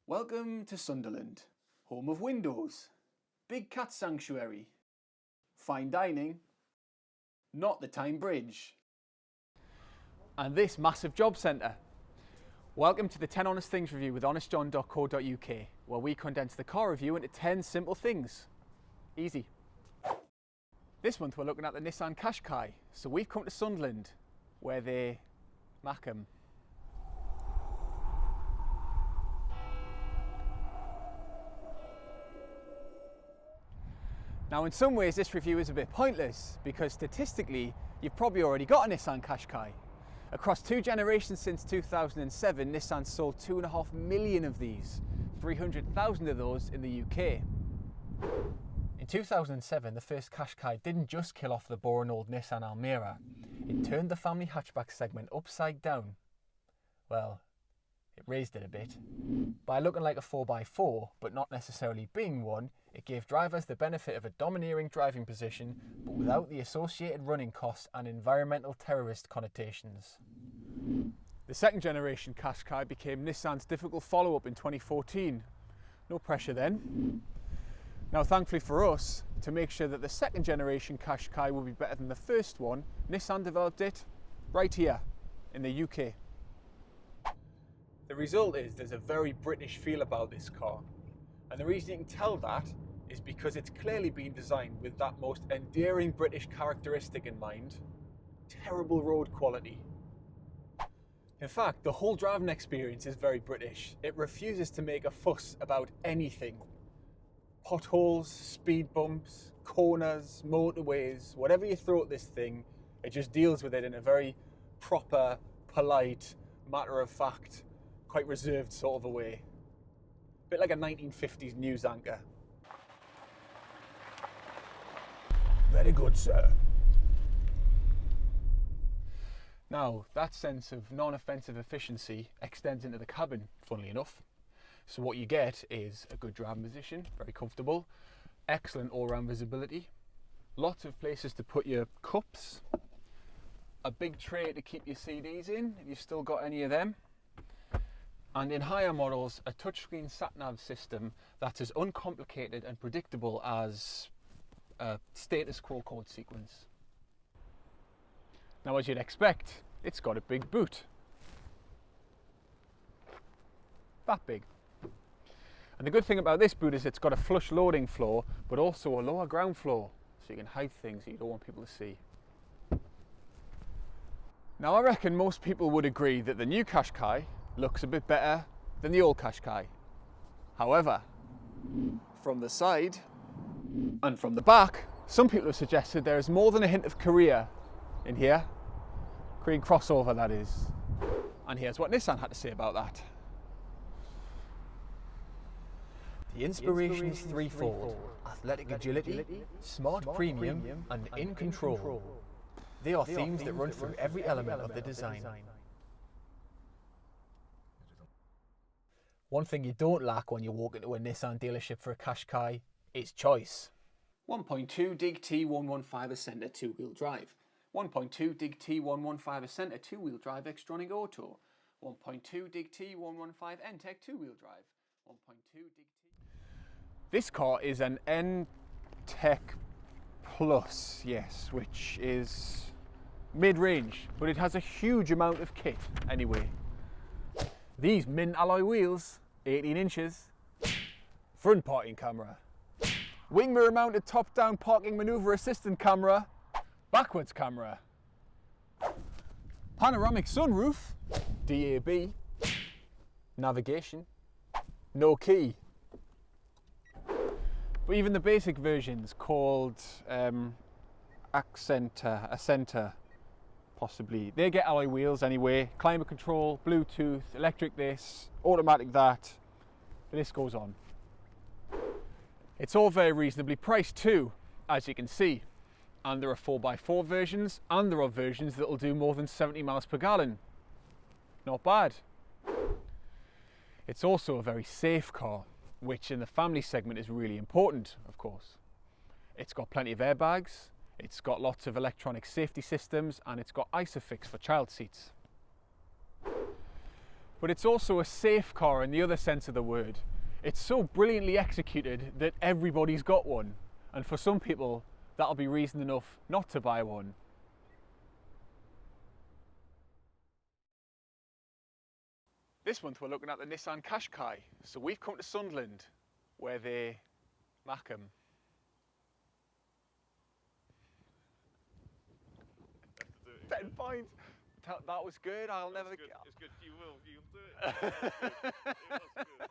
Welcome to Sunderland, home of windows, big cat sanctuary, fine dining, not the Tyne Bridge, and this massive job centre. Welcome to the 10 Honest Things review with HonestJohn.co.uk, where we condense the car review into 10 simple things. Easy. This month we're looking at the Nissan Qashqai, so we've come to Sunderland, where they mack 'em. Now in some ways this review is a bit pointless because statistically you've probably already got a Nissan Qashqai. Across 2 generations since 2007, Nissan sold 2.5 million of these, 300,000 of those in the UK. In 2007 the first Qashqai didn't just kill off the boring old Nissan Almera, it turned the family hatchback segment upside down. Well, it raised it a bit. By looking like a 4x4, but not necessarily being one, it gave drivers the benefit of a domineering driving position, but without the associated running costs and environmental terrorist connotations. The second generation Qashqai became Nissan's difficult follow-up in 2014. No pressure then. Now thankfully for us, to make sure that the second generation Qashqai will be better than the first one, Nissan developed it right here in the UK. The result is there's a very British feel about this car, and the reason you can tell that is because it's clearly been designed with that most endearing British characteristic in mind: terrible road quality. In fact, the whole driving experience is very British. It refuses to make a fuss about anything. Potholes, speed bumps, corners, motorways, whatever you throw at this thing, it just deals with it in a very proper, polite, matter-of-fact, quite reserved sort of a way. A bit like a 1950s news anchor. Very good, sir. Now, that sense of non-offensive efficiency extends into the cabin, funnily enough. So what you get is a good driving position, very comfortable, excellent all-round visibility, lots of places to put your cups, a big tray to keep your CDs in, if you've still got any of them, and in higher models, a touchscreen sat-nav system that's as uncomplicated and predictable as a status quo code sequence. Now, as you'd expect, it's got a big boot. That big. And the good thing about this boot is it's got a flush loading floor, but also a lower ground floor, so you can hide things that you don't want people to see. Now, I reckon most people would agree that the new Qashqai looks a bit better than the old Qashqai. However, from the side and from the back, some people have suggested there is more than a hint of Korea in here. Korean crossover, that is. And here's what Nissan had to say about that. The inspiration is threefold: athletic agility, smart premium, and in control. They are themes that run through every element of the design. One thing you don't lack when you walk into a Nissan dealership for a Qashqai is choice. 1.2 dig T115 Ascenter 2-wheel drive. 1.2 dig T115 Ascenter 2-wheel drive Xtronic Auto. 1.2 dig T115 N-Tech 2-wheel drive. 1.2 dig T... This car is an N-Tech Plus, yes, which is mid-range, but it has a huge amount of kit anyway. These mint alloy wheels, 18 inches, front parking camera, wing mirror mounted top-down parking manoeuvre assistant camera, backwards camera, panoramic sunroof, DAB, navigation, no key. But even the basic versions called Ascenter, possibly, they get alloy wheels anyway, climate control, Bluetooth, electric this, automatic that, the list goes on. It's all very reasonably priced too, as you can see, and there are 4x4 versions, and there are versions that will do more than 70 miles per gallon. Not bad. It's also a very safe car, which in the family segment is really important, of course. It's got plenty of airbags, it's got lots of electronic safety systems, and it's got ISOFIX for child seats. but it's also a safe car in the other sense of the word. It's so brilliantly executed that everybody's got one, and for some people that'll be reason enough not to buy one. This month we're looking at the Nissan Qashqai, so we've come to Sunderland where they make them. 10 points! That was good, I'll never... It's good, you'll do it. It was good.